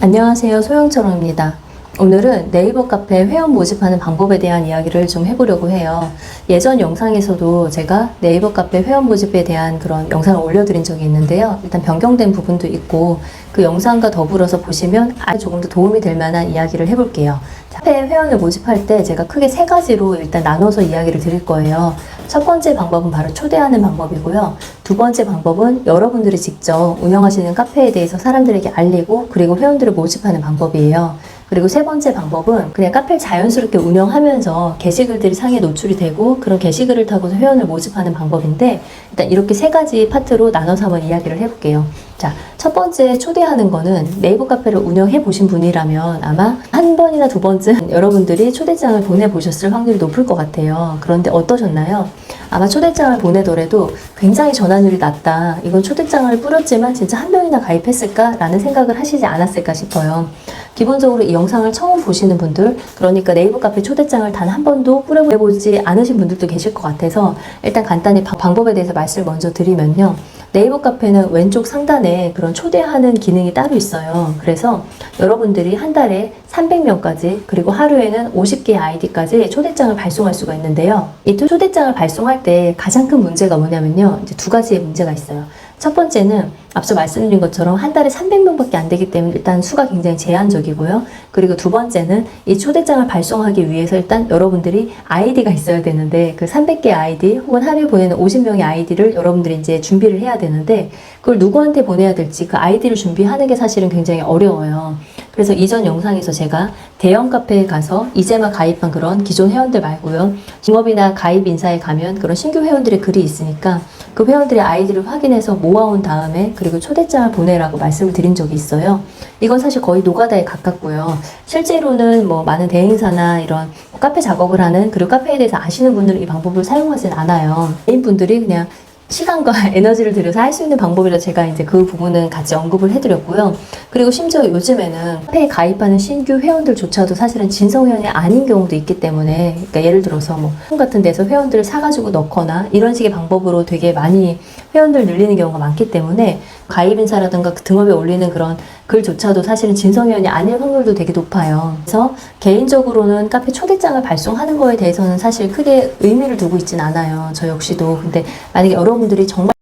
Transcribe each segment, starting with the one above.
안녕하세요. 소영철입니다. 오늘은 네이버 카페 회원 모집하는 방법에 대한 이야기를 좀 해보려고 해요. 예전 영상에서도 제가 네이버 카페 회원 모집에 대한 그런 영상을 올려드린 적이 있는데요. 일단 변경된 부분도 있고 그 영상과 더불어서 보시면 조금 더 도움이 될 만한 이야기를 해볼게요. 카페 회원을 모집할 때 제가 크게 세 가지로 일단 나눠서 이야기를 드릴 거예요. 첫 번째 방법은 바로 초대하는 방법이고요. 두 번째 방법은 여러분들이 직접 운영하시는 카페에 대해서 사람들에게 알리고 그리고 회원들을 모집하는 방법이에요. 그리고 세 번째 방법은 그냥 카페를 자연스럽게 운영하면서 게시글들이 상에 노출이 되고 그런 게시글을 타고서 회원을 모집하는 방법인데 일단 이렇게 세 가지 파트로 나눠서 한번 이야기를 해볼게요. 자, 첫 번째 초대하는 거는 네이버 카페를 운영해 보신 분이라면 아마 한 번이나 두 번쯤 여러분들이 초대장을 보내보셨을 확률이 높을 것 같아요. 그런데 어떠셨나요? 아마 초대장을 보내더라도 굉장히 전환율이 낮다. 이건 초대장을 뿌렸지만 진짜 한 명이나 가입했을까? 라는 생각을 하시지 않았을까 싶어요. 기본적으로 이 영상을 처음 보시는 분들, 그러니까 네이버 카페 초대장을 단 한 번도 뿌려보지 않으신 분들도 계실 것 같아서 일단 간단히 방법에 대해서 말씀을 먼저 드리면요. 네이버 카페는 왼쪽 상단에 그런 초대하는 기능이 따로 있어요. 그래서 여러분들이 한 달에 300명까지 그리고 하루에는 50개의 아이디까지 초대장을 발송할 수가 있는데요. 이 초대장을 발송할 때 가장 큰 문제가 뭐냐면요. 이제 두 가지의 문제가 있어요. 첫 번째는 앞서 말씀드린 것처럼 한 달에 300명밖에 안 되기 때문에 일단 수가 굉장히 제한적이고요. 그리고 두 번째는 이 초대장을 발송하기 위해서 일단 여러분들이 아이디가 있어야 되는데 그 300개 아이디 혹은 하루에 보내는 50명의 아이디를 여러분들이 이제 준비를 해야 되는데 그걸 누구한테 보내야 될지 그 아이디를 준비하는 게 사실은 굉장히 어려워요. 그래서 이전 영상에서 제가 대형 카페에 가서 이제만 가입한 그런 기존 회원들 말고요. 중업이나 가입 인사에 가면 그런 신규 회원들의 글이 있으니까 그 회원들의 아이디를 확인해서 모아온 다음에 그리고 초대장을 보내라고 말씀을 드린 적이 있어요. 이건 사실 거의 노가다에 가깝고요. 실제로는 뭐 많은 대행사나 이런 카페 작업을 하는 그리고 카페에 대해서 아시는 분들은 이 방법을 사용하진 않아요. 개인분들이 그냥 시간과 에너지를 들여서 할 수 있는 방법이라 제가 이제 그 부분은 같이 언급을 해드렸고요. 그리고 심지어 요즘에는 카페에 가입하는 신규 회원들조차도 사실은 진성 회원이 아닌 경우도 있기 때문에 그러니까 예를 들어서 뭐 같은 데서 회원들을 사가지고 넣거나 이런 식의 방법으로 되게 많이 회원들 늘리는 경우가 많기 때문에 가입 인사라든가 등업에 올리는 그런 글조차도 사실은 진성회원이 아닐 확률도 되게 높아요. 그래서 개인적으로는 카페 초대장을 발송하는 거에 대해서는 사실 크게 의미를 두고 있진 않아요. 저 역시도. 근데 만약에 여러분들이 정말로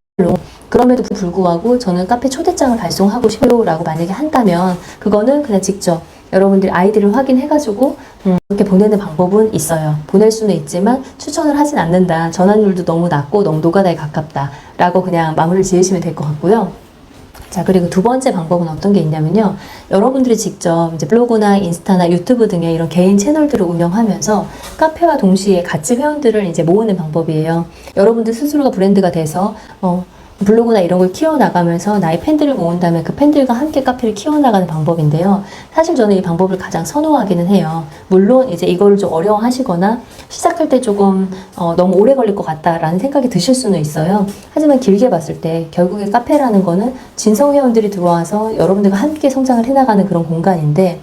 그럼에도 불구하고 저는 카페 초대장을 발송하고 싶어요 라고 만약에 한다면 그거는 그냥 직접 여러분들이 아이디를 확인해가지고 이렇게 보내는 방법은 있어요. 보낼 수는 있지만 추천을 하진 않는다. 전환율도 너무 낮고 너무 노가다에 가깝다 라고 그냥 마무리를 지으시면 될 것 같고요. 자, 그리고 두 번째 방법은 어떤 게 있냐면요. 여러분들이 직접 이제 블로그나 인스타나 유튜브 등의 이런 개인 채널들을 운영하면서 카페와 동시에 같이 회원들을 이제 모으는 방법이에요. 여러분들 스스로가 브랜드가 돼서 블로그나 이런 걸 키워나가면서 나의 팬들을 모은다면 그 팬들과 함께 카페를 키워나가는 방법인데요. 사실 저는 이 방법을 가장 선호하기는 해요. 물론 이제 이거를 좀 어려워하시거나 시작할 때 조금 너무 오래 걸릴 것 같다라는 생각이 드실 수는 있어요. 하지만 길게 봤을 때 결국에 카페라는 거는 진성 회원들이 들어와서 여러분들과 함께 성장을 해나가는 그런 공간인데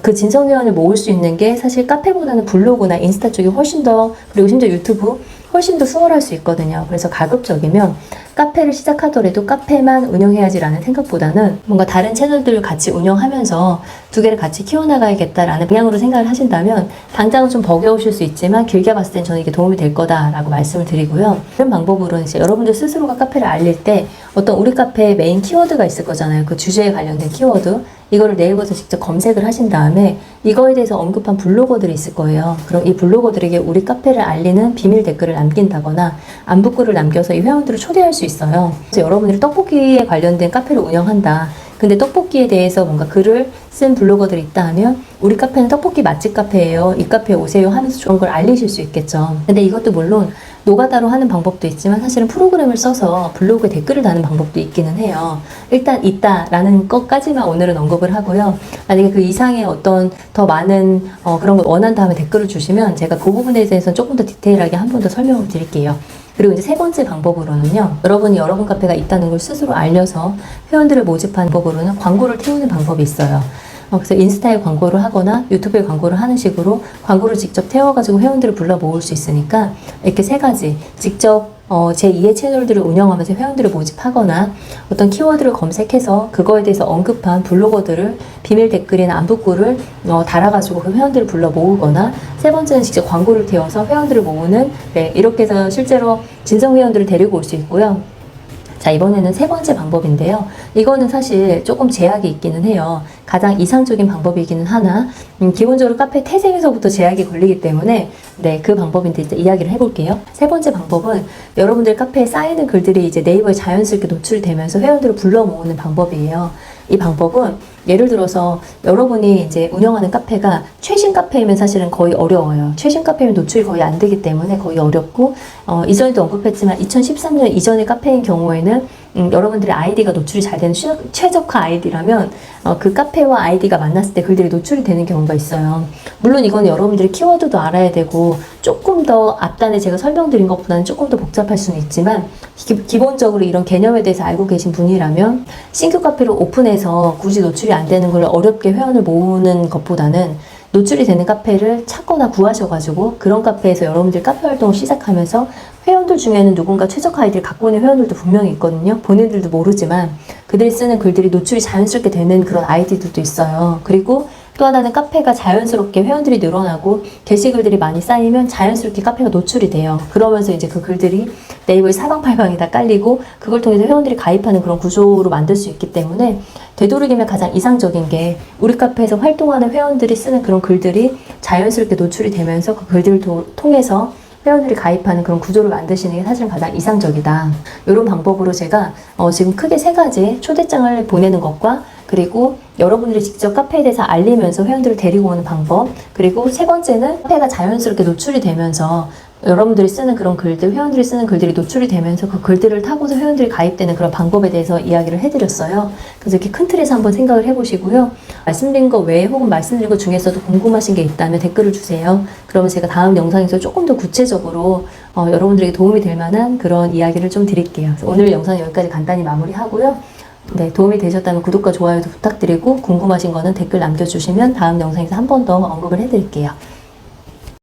그 진성 회원을 모을 수 있는 게 사실 카페보다는 블로그나 인스타 쪽이 훨씬 더 그리고 심지어 유튜브 훨씬 더 수월할 수 있거든요. 그래서 가급적이면 카페를 시작하더라도 카페만 운영해야지라는 생각보다는 뭔가 다른 채널들을 같이 운영하면서 두 개를 같이 키워나가야겠다라는 방향으로 생각을 하신다면 당장은 좀 버거우실 수 있지만 길게 봤을 땐 저는 이게 도움이 될 거다라고 말씀을 드리고요. 이런 방법으로는 이제 여러분들 스스로가 카페를 알릴 때 어떤 우리 카페의 메인 키워드가 있을 거잖아요. 그 주제에 관련된 키워드. 이거를 네이버에서 직접 검색을 하신 다음에 이거에 대해서 언급한 블로거들이 있을 거예요. 그럼 이 블로거들에게 우리 카페를 알리는 비밀 댓글을 남긴다거나 안부글을 남겨서 이 회원들을 초대할 수 있어요. 그래서 여러분들이 떡볶이에 관련된 카페를 운영한다. 근데 떡볶이에 대해서 뭔가 글을 쓴 블로거들이 있다 하면 우리 카페는 떡볶이 맛집 카페예요. 이 카페에 오세요 하면서 좋은 걸 알리실 수 있겠죠. 근데 이것도 물론 노가다로 하는 방법도 있지만 사실은 프로그램을 써서 블로그에 댓글을 다는 방법도 있기는 해요. 일단 있다라는 것까지만 오늘은 언급을 하고요. 만약에 그 이상의 어떤 더 많은 그런 걸 원한다 하면 댓글을 주시면 제가 그 부분에 대해서 조금 더 디테일하게 한 번 더 설명을 드릴게요. 그리고 이제 세 번째 방법으로는요. 여러분이 여러분 카페가 있다는 걸 스스로 알려서 회원들을 모집하는 방법으로는 광고를 태우는 방법이 있어요. 그래서 인스타에 광고를 하거나 유튜브에 광고를 하는 식으로 광고를 직접 태워가지고 회원들을 불러 모을 수 있으니까 이렇게 세 가지 직접 제2의 채널들을 운영하면서 회원들을 모집하거나 어떤 키워드를 검색해서 그거에 대해서 언급한 블로거들을 비밀 댓글이나 안부글을 달아가지고 그 회원들을 불러 모으거나, 세 번째는 직접 광고를 태워서 회원들을 모으는, 네, 이렇게 해서 실제로 진성 회원들을 데리고 올 수 있고요. 자, 이번에는 세 번째 방법인데요. 이거는 사실 조금 제약이 있기는 해요. 가장 이상적인 방법이기는 하나, 기본적으로 카페 태생에서부터 제약이 걸리기 때문에, 네, 그 방법인데 이제 이야기를 해볼게요. 세 번째 방법은 여러분들 카페에 쌓이는 글들이 이제 네이버에 자연스럽게 노출되면서 회원들을 불러 모으는 방법이에요. 이 방법은 예를 들어서 여러분이 이제 운영하는 카페가 최신 카페이면 사실은 거의 어려워요. 최신 카페이면 노출이 거의 안 되기 때문에 거의 어렵고, 이전에도 언급했지만 2013년 이전의 카페인 경우에는 여러분들의 아이디가 노출이 잘 되는 최적화 아이디라면 그 카페와 아이디가 만났을 때 글들이 노출이 되는 경우가 있어요. 물론 이건 여러분들이 키워드도 알아야 되고 조금 더 앞단에 제가 설명드린 것보다는 조금 더 복잡할 수는 있지만, 기본적으로 이런 개념에 대해서 알고 계신 분이라면 신규 카페를 오픈해서 굳이 노출이 안 되는 걸 어렵게 회원을 모으는 것보다는 노출이 되는 카페를 찾거나 구하셔가지고 그런 카페에서 여러분들 카페 활동을 시작하면서, 회원들 중에는 누군가 최적 아이디를 갖고 있는 회원들도 분명히 있거든요. 본인들도 모르지만 그들이 쓰는 글들이 노출이 자연스럽게 되는 그런 아이디들도 있어요. 그리고 또 하나는 카페가 자연스럽게 회원들이 늘어나고 게시글들이 많이 쌓이면 자연스럽게 카페가 노출이 돼요. 그러면서 이제 그 글들이 네이버에 사방팔방에 다 깔리고 그걸 통해서 회원들이 가입하는 그런 구조로 만들 수 있기 때문에, 되도록이면 가장 이상적인 게 우리 카페에서 활동하는 회원들이 쓰는 그런 글들이 자연스럽게 노출이 되면서 그 글들을 통해서 회원들이 가입하는 그런 구조를 만드시는 게 사실은 가장 이상적이다. 이런 방법으로 제가 지금 크게 세 가지, 초대장을 보내는 것과, 그리고 여러분들이 직접 카페에 대해서 알리면서 회원들을 데리고 오는 방법, 그리고 세 번째는 카페가 자연스럽게 노출이 되면서 여러분들이 쓰는 그런 글들, 회원들이 쓰는 글들이 노출이 되면서 그 글들을 타고서 회원들이 가입되는 그런 방법에 대해서 이야기를 해드렸어요. 그래서 이렇게 큰 틀에서 한번 생각을 해보시고요. 말씀드린 거 외에 혹은 말씀드린 것 중에서도 궁금하신 게 있다면 댓글을 주세요. 그러면 제가 다음 영상에서 조금 더 구체적으로 여러분들에게 도움이 될 만한 그런 이야기를 좀 드릴게요. 오늘 영상 여기까지 간단히 마무리하고요. 네, 도움이 되셨다면 구독과 좋아요도 부탁드리고, 궁금하신 거는 댓글 남겨주시면 다음 영상에서 한 번 더 언급을 해드릴게요.